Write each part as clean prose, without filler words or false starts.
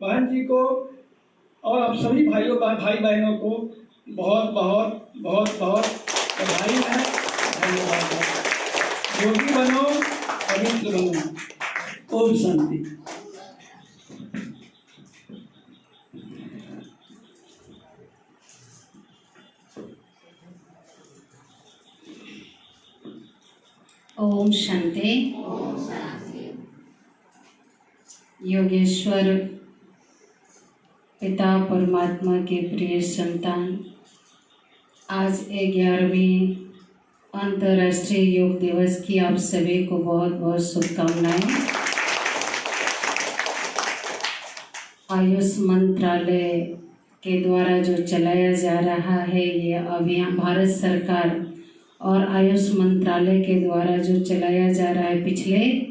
बहन जी को और आप सभी भाई बहनों को बहुत बहुत बहुत बहुत बधाई है, धन्यवाद है। योगी बनो, पवित्र बनो। ओम शांति। ओम शांति। योगेश्वर पिता परमात्मा के प्रिय संतान, आज 11वीं अंतर्राष्ट्रीय योग दिवस की आप सभी को बहुत बहुत शुभकामनाएं। आयुष मंत्रालय के द्वारा जो चलाया जा रहा है ये अभियान, भारत सरकार और आयुष मंत्रालय के द्वारा जो चलाया जा रहा है पिछले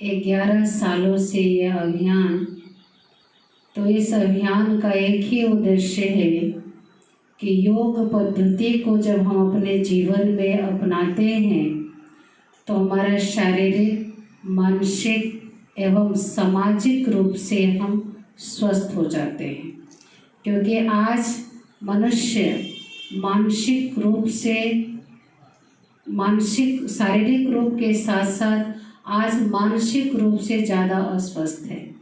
11 सालों से ये अभियान, तो इस अभियान का एक ही उद्देश्य है कि योग पद्धति को जब हम अपने जीवन में अपनाते हैं तो हमारा शारीरिक, मानसिक एवं सामाजिक रूप से हम स्वस्थ हो जाते हैं। क्योंकि आज मनुष्य शारीरिक रूप के साथ साथ आज मानसिक रूप से ज़्यादा अस्वस्थ है।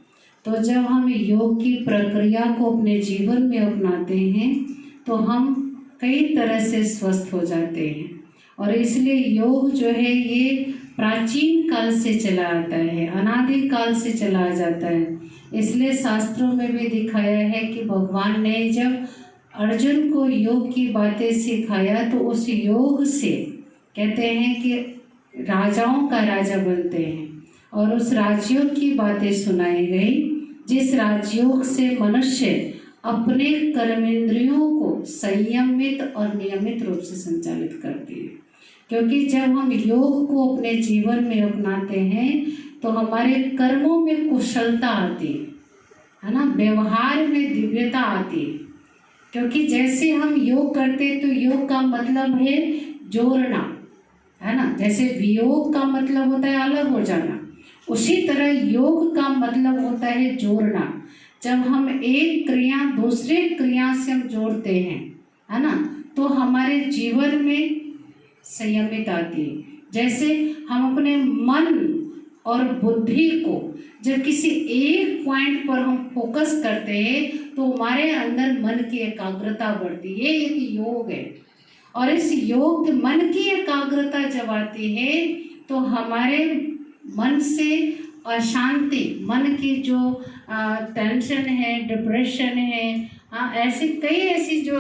तो जब हम योग की प्रक्रिया को अपने जीवन में अपनाते हैं तो हम कई तरह से स्वस्थ हो जाते हैं। और इसलिए योग जो है ये प्राचीन काल से चला आता है, अनादि काल से चला जाता है। इसलिए शास्त्रों में भी दिखाया है कि भगवान ने जब अर्जुन को योग की बातें सिखाया तो उस योग से कहते हैं कि राजाओं का राजा बनते हैं, और उस राजयोग की बातें सुनाई गई जिस राजयोग से मनुष्य अपने कर्मेंद्रियों को संयमित और नियमित रूप से संचालित करती है। क्योंकि जब हम योग को अपने जीवन में अपनाते हैं तो हमारे कर्मों में कुशलता आती है ना, व्यवहार में दिव्यता आती है। क्योंकि जैसे हम योग करते तो योग का मतलब है जोड़ना, है ना। जैसे वियोग का मतलब होता है अलग हो जाना, उसी तरह योग का मतलब होता है जोड़ना। जब हम एक क्रिया दूसरे क्रिया से हम जोड़ते हैं, है ना, तो हमारे जीवन में संयमित आती है। जैसे हम अपने मन और बुद्धि को जब किसी एक पॉइंट पर हम फोकस करते हैं तो हमारे अंदर मन की एकाग्रता बढ़ती है। ये एक योग है। और इस योग मन की एकाग्रता जब आती है तो हमारे मन से अशांति, मन की जो टेंशन है, डिप्रेशन है, ऐसी कई ऐसी जो